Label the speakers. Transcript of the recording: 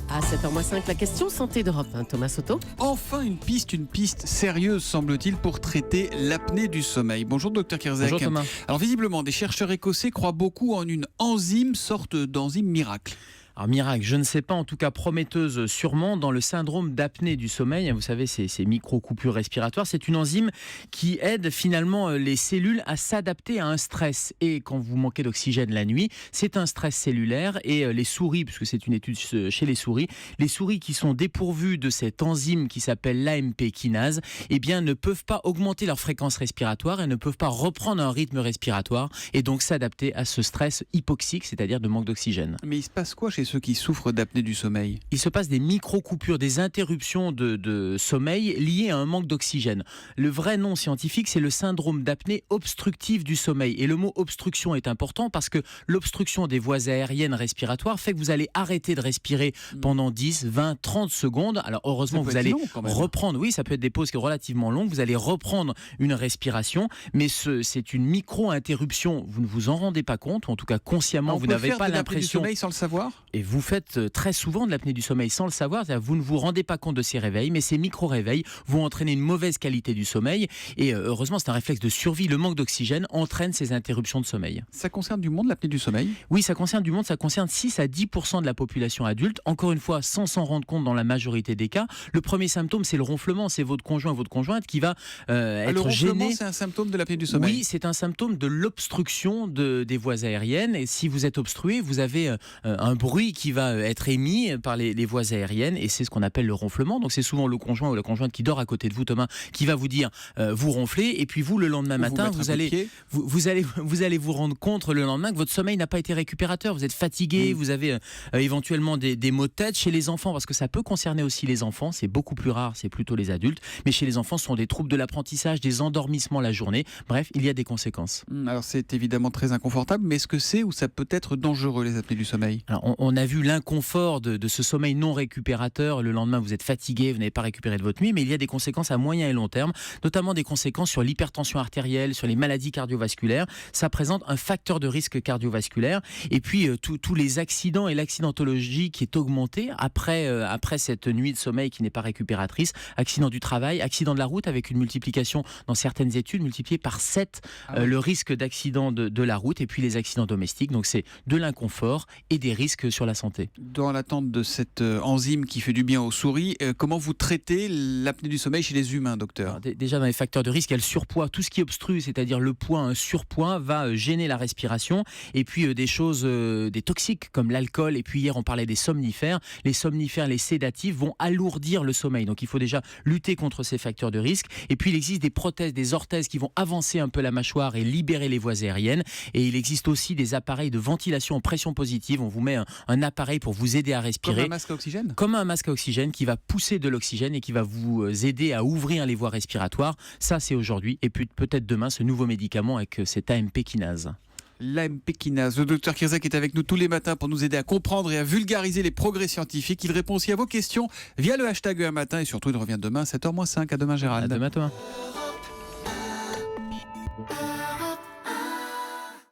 Speaker 1: À 7h05, la question santé d'Europe 1, Thomas Soto.
Speaker 2: Enfin une piste sérieuse semble-t-il pour traiter l'apnée du sommeil. Bonjour docteur Kirzek.
Speaker 3: Bonjour Thomas.
Speaker 2: Alors visiblement, des chercheurs écossais croient beaucoup en une enzyme, sorte d'enzyme miracle.
Speaker 3: Alors miracle, je ne sais pas, en tout cas prometteuse sûrement dans le syndrome d'apnée du sommeil. Vous savez, ces micro-coupures respiratoires, c'est une enzyme qui aide finalement les cellules à s'adapter à un stress. Et quand vous manquez d'oxygène la nuit, c'est un stress cellulaire. Et les souris, puisque c'est une étude chez les souris qui sont dépourvues de cette enzyme qui s'appelle l'AMP kinase, eh bien ne peuvent pas augmenter leur fréquence respiratoire et ne peuvent pas reprendre un rythme respiratoire et donc s'adapter à ce stress hypoxique, c'est-à-dire de manque d'oxygène.
Speaker 2: Mais il se passe quoi chez ceux qui souffrent d'apnée du sommeil?
Speaker 3: Il se passe des micro-coupures, des interruptions de sommeil liées à un manque d'oxygène. Le vrai nom scientifique, c'est le syndrome d'apnée obstructive du sommeil. Et le mot obstruction est important parce que l'obstruction des voies aériennes respiratoires fait que vous allez arrêter de respirer pendant 10, 20, 30 secondes. Alors heureusement, vous allez reprendre, oui, ça peut être des pauses relativement longues, vous allez reprendre une respiration, mais c'est une micro-interruption. Vous ne vous en rendez pas compte, ou en tout cas consciemment, vous n'avez pas l'impression.
Speaker 2: Du sommeil sans le savoir?
Speaker 3: Et vous faites très souvent de l'apnée du sommeil sans le savoir, c'est-à-dire vous ne vous rendez pas compte de ces réveils, mais ces micro-réveils vont entraîner une mauvaise qualité du sommeil. Et heureusement, c'est un réflexe de survie. Le manque d'oxygène entraîne ces interruptions de sommeil.
Speaker 2: Ça concerne du monde, l'apnée du sommeil?
Speaker 3: Oui, ça concerne du monde, ça concerne 6 à 10% de la population adulte. Encore une fois, sans s'en rendre compte dans la majorité des cas. Le premier symptôme, c'est le ronflement. C'est votre conjoint, votre conjointe qui va être
Speaker 2: le ronflement,
Speaker 3: gêné.
Speaker 2: C'est un symptôme de l'apnée du sommeil?
Speaker 3: Oui, c'est un symptôme de l'obstruction des voies aériennes. Et si vous êtes obstrué, vous avez un bruit qui va être émis par les voies aériennes, et c'est ce qu'on appelle le ronflement. Donc c'est souvent le conjoint ou la conjointe qui dort à côté de vous, Thomas, qui va vous dire vous ronflez, et puis vous, le lendemain matin, vous allez vous rendre compte le lendemain que votre sommeil n'a pas été récupérateur. Vous êtes fatigué, vous avez éventuellement des maux de tête. Chez les enfants, parce que ça peut concerner aussi les enfants, c'est beaucoup plus rare, c'est plutôt les adultes, mais chez les enfants, ce sont des troubles de l'apprentissage, des endormissements la journée. Bref, il y a des conséquences.
Speaker 2: Alors c'est évidemment très inconfortable, mais est-ce que c'est ou ça peut être dangereux, les apnées du sommeil?
Speaker 3: Alors on a vu l'inconfort de ce sommeil non récupérateur. Le lendemain, vous êtes fatigué, vous n'avez pas récupéré de votre nuit, mais il y a des conséquences à moyen et long terme, notamment des conséquences sur l'hypertension artérielle, sur les maladies cardiovasculaires. Ça présente un facteur de risque cardiovasculaire. Et puis, tous les accidents et l'accidentologie qui est augmentée après cette nuit de sommeil qui n'est pas récupératrice. Accident du travail, accident de la route, avec une multiplication dans certaines études, multipliée par 7 le risque d'accident de la route, et puis les accidents domestiques. Donc c'est de l'inconfort et des risques sur la santé.
Speaker 2: Dans l'attente de cette enzyme qui fait du bien aux souris, comment vous traitez l'apnée du sommeil chez les humains, docteur?
Speaker 3: Alors, déjà, dans les facteurs de risque, il y a le surpoids. Tout ce qui obstrue, c'est-à-dire le poids, un surpoids, va gêner la respiration. Et puis des choses, des toxiques comme l'alcool. Et puis hier, on parlait des somnifères. Les somnifères, les sédatifs vont alourdir le sommeil. Donc il faut déjà lutter contre ces facteurs de risque. Et puis il existe des prothèses, des orthèses qui vont avancer un peu la mâchoire et libérer les voies aériennes. Et il existe aussi des appareils de ventilation en pression positive. On vous met un appareil pour vous aider à respirer.
Speaker 2: Comme un masque à oxygène?
Speaker 3: Comme un masque à oxygène qui va pousser de l'oxygène et qui va vous aider à ouvrir les voies respiratoires. Ça, c'est aujourd'hui. Et puis peut-être demain, ce nouveau médicament avec cette AMP kinase.
Speaker 2: L'AMP kinase. Le docteur Kirzek est avec nous tous les matins pour nous aider à comprendre et à vulgariser les progrès scientifiques. Il répond aussi à vos questions via le hashtag un matin, et surtout il revient demain à 7h-5. À demain, Gérald.
Speaker 3: À demain, Thomas.